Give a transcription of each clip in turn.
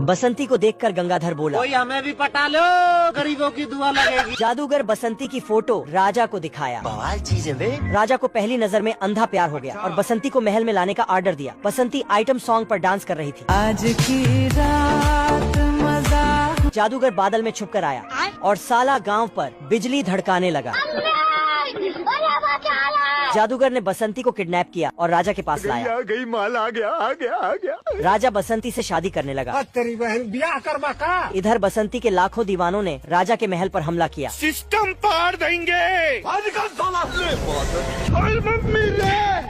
बसंती को देखकर गंगाधर बोला, कोई हमें भी पटा लो, गरीबों की दुआ लगेगी। जादूगर बसंती की फोटो राजा को दिखाया। बवाल चीज है बे। राजा को पहली नजर में अंधा प्यार हो गया और बसंती को महल में लाने का ऑर्डर दिया। बसंती आइटम सॉन्ग पर डांस कर रही थी। आज की रात मजा। जादूगर बादल में छुप कर आया और साला गांव पर बिजली धड़काने लगा। जादूगर ने बसंती को किडनैप किया और राजा के पास लाया। आ गई माल, आ गया। राजा बसंती से शादी करने लगा। तेरी बहन ब्याह करवा का। इधर बसंती के लाखों दीवानों ने राजा के महल पर हमला किया। सिस्टम पार देंगे।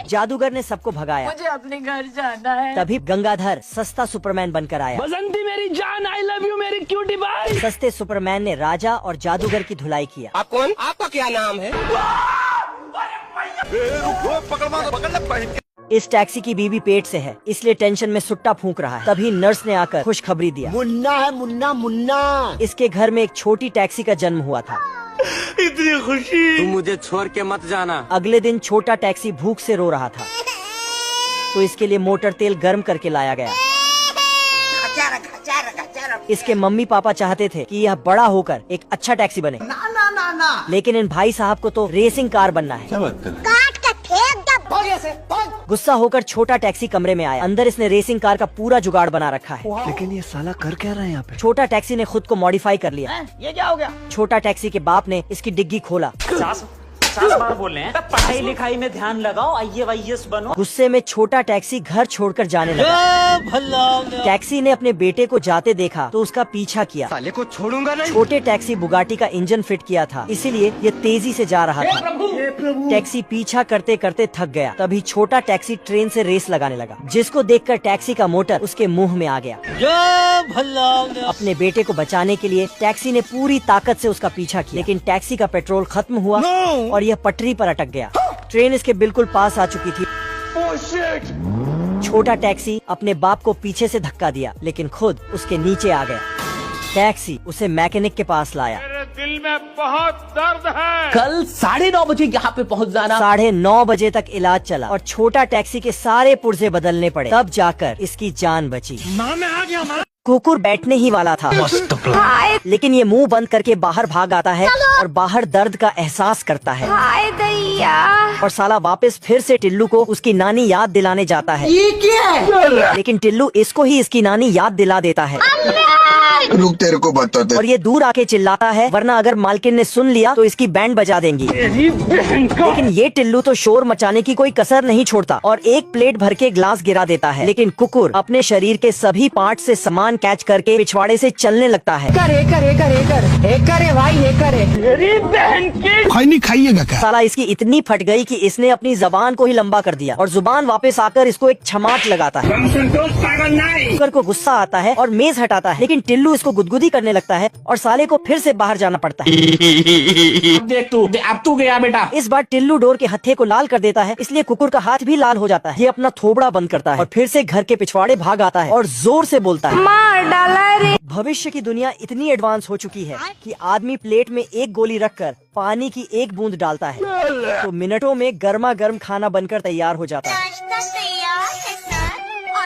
जादूगर ने सबको भगाया। मुझे अपने घर जाना है। तभी गंगाधर सस्ता सुपरमैन बनकर आया। बसंती मेरी जान, आई लव यू मेरी क्यूटी बाई। सस्ते सुपरमैन ने राजा और जादूगर की धुलाई किया। आप कौन? आपका क्या नाम है? इस टैक्सी की बीवी पेट से है, इसलिए टेंशन में सुट्टा फूंक रहा है। तभी नर्स ने आकर खुशखबरी दिया, मुन्ना है, मुन्ना। इसके घर में एक छोटी टैक्सी का जन्म हुआ था। इतनी खुशी। तू मुझे छोड़ के मत जाना। अगले दिन छोटा टैक्सी भूख से रो रहा था, तो इसके लिए मोटर तेल गर्म करके लाया गया। इसके मम्मी पापा चाहते थे कि यह बड़ा होकर एक अच्छा टैक्सी बने। ना। लेकिन इन भाई साहब को तो रेसिंग कार बनना है। गुस्सा होकर छोटा टैक्सी कमरे में आया। अंदर इसने रेसिंग कार का पूरा जुगाड़ बना रखा है। लेकिन ये साला कर क्या रहा है यहाँ पे? छोटा टैक्सी ने खुद को मॉडिफाई कर लिया। ये क्या हो गया? छोटा टैक्सी के बाप ने इसकी डिग्गी खोला। 50 बार बोल रहे हैं, पढ़ाई लिखाई में ध्यान लगाओ, IAS बनो। गुस्से में छोटा टैक्सी घर छोड़कर जाने लगा। टैक्सी ने अपने बेटे को जाते देखा तो उसका पीछा किया। साले को छोड़ूंगा नहीं। छोटे टैक्सी बुगाटी का इंजन फिट किया था, इसीलिए ये तेजी से जा रहा था। टैक्सी पीछा करते करते थक गया। तभी छोटा टैक्सी ट्रेन से रेस लगाने लगा, जिसको देखकर टैक्सी का मोटर उसके मुंह में आ गया। अपने बेटे को बचाने के लिए टैक्सी ने पूरी ताकत से उसका पीछा किया, लेकिन टैक्सी का पेट्रोल खत्म हुआ और यह पटरी पर अटक गया। ट्रेन इसके बिल्कुल पास आ चुकी थी। छोटा टैक्सी अपने बाप को पीछे से धक्का दिया, लेकिन खुद उसके नीचे आ गया। टैक्सी उसे मैकेनिक के पास लाया। मेरे दिल में बहुत दर्द है। कल 9:30 बजे यहाँ पे पहुँच जाना। 9:30 बजे तक इलाज चला और छोटा टैक्सी के सारे पुर्जे बदलने पड़े, तब जाकर इसकी जान बची। कुकुर बैठने ही वाला था, लेकिन ये मुंह बंद करके बाहर भाग आता है और बाहर दर्द का एहसास करता है। और साला वापस फिर से टिल्लू को उसकी नानी याद दिलाने जाता है। ये क्या है? लेकिन टिल्लू इसको ही इसकी नानी याद दिला देता है। रुक, तेरे को बताते। और ये दूर आके चिल्लाता है, वरना अगर मालकिन ने सुन लिया तो इसकी बैंड बजा देंगी। लेकिन ये टिल्लू तो शोर मचाने की कोई कसर नहीं छोड़ता और एक प्लेट भर के ग्लास गिरा देता है। लेकिन कुकुर अपने शरीर के सभी पार्ट से सामान कैच करके पिछवाड़े से चलने लगता है। भाई नहीं खाइएगा क्या? साला इसकी इतनी फट गई कि इसने अपनी जबान को ही लंबा कर दिया और जुबान वापस आकर इसको एक छमाट लगाता है। कुकर को गुस्सा आता है और मेज हटाता है, लेकिन टिल्लू इसको गुदगुदी करने लगता है और साले को फिर से बाहर जाना पड़ता है। देख तू, अब तू गया बेटा। इस बार टिल्लू डोर के हत्थे को लाल कर देता है, इसलिए कुकुर का हाथ भी लाल हो जाता है। ये अपना थोबड़ा बंद करता है और फिर से घर के पिछवाड़े भाग आता है और जोर से बोलता है, मार डाला रे। भविष्य की दुनिया इतनी एडवांस हो चुकी है कि आदमी प्लेट में एक गोली रखकर पानी की एक बूंद डालता है तो मिनटों में गर्मा गर्म खाना बनकर तैयार हो जाता है।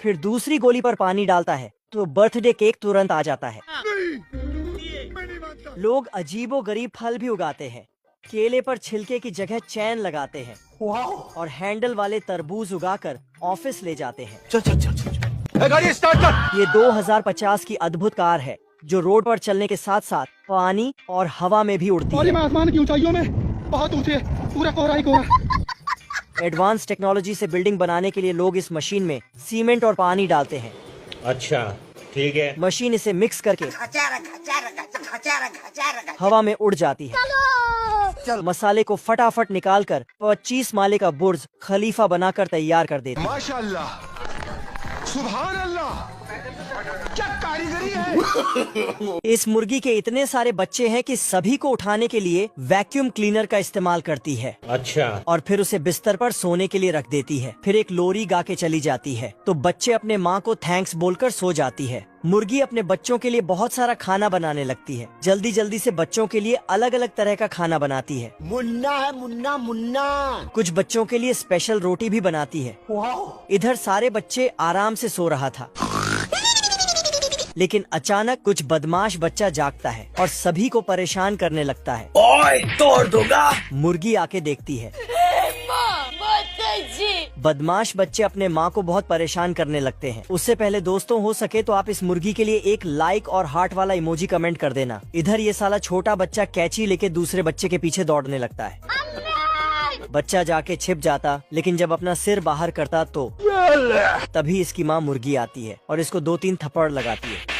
फिर दूसरी गोली पर पानी डालता है तो बर्थडे केक तुरंत आ जाता है। लोग अजीबो गरीब फल भी उगाते हैं। केले पर छिलके की जगह चैन लगाते हैं और हैंडल वाले तरबूज उगाकर ऑफिस ले जाते हैं। चल। गाड़ी स्टार्ट कर। ये 2050 की अद्भुत कार है जो रोड पर चलने के साथ साथ पानी और हवा में भी उड़ती है। आसमान की ऊंचाइयों में बहुत ऊंचे, पूरा कोहरा ही कोहरा। एडवांस टेक्नोलॉजी से बिल्डिंग बनाने के लिए लोग इस मशीन में सीमेंट और पानी डालते हैं। अच्छा ठीक है। मशीन इसे मिक्स करके हवा में उड़ जाती है। मसाले को फटाफट निकालकर 25 माले का बुर्ज खलीफा बनाकर तैयार कर देती है। माशाल्लाह, सुभान अल्लाह, क्या कारीगरी है। इस मुर्गी के इतने सारे बच्चे हैं कि सभी को उठाने के लिए वैक्यूम क्लीनर का इस्तेमाल करती है। अच्छा। और फिर उसे बिस्तर पर सोने के लिए रख देती है। फिर एक लोरी गा के चली जाती है तो बच्चे अपने माँ को थैंक्स बोलकर सो जाती है। मुर्गी अपने बच्चों के लिए बहुत सारा खाना बनाने लगती है। जल्दी जल्दी से बच्चों के लिए अलग अलग तरह का खाना बनाती है। मुन्ना है, मुन्ना। कुछ बच्चों के लिए स्पेशल रोटी भी बनाती है। इधर सारे बच्चे आराम से सो रहा था, लेकिन अचानक कुछ बदमाश बच्चा जागता है और सभी को परेशान करने लगता है। ओए तोड़ दूंगा। मुर्गी आके देखती है। बदमाश बच्चे अपने माँ को बहुत परेशान करने लगते हैं। उससे पहले दोस्तों, हो सके तो आप इस मुर्गी के लिए एक लाइक और हार्ट वाला इमोजी कमेंट कर देना। इधर ये साला छोटा बच्चा कैंची लेके दूसरे बच्चे के पीछे दौड़ने लगता है। बच्चा जाके छिप जाता, लेकिन जब अपना सिर बाहर करता तो तभी इसकी माँ मुर्गी आती है और इसको 2-3 थप्पड़ लगाती है।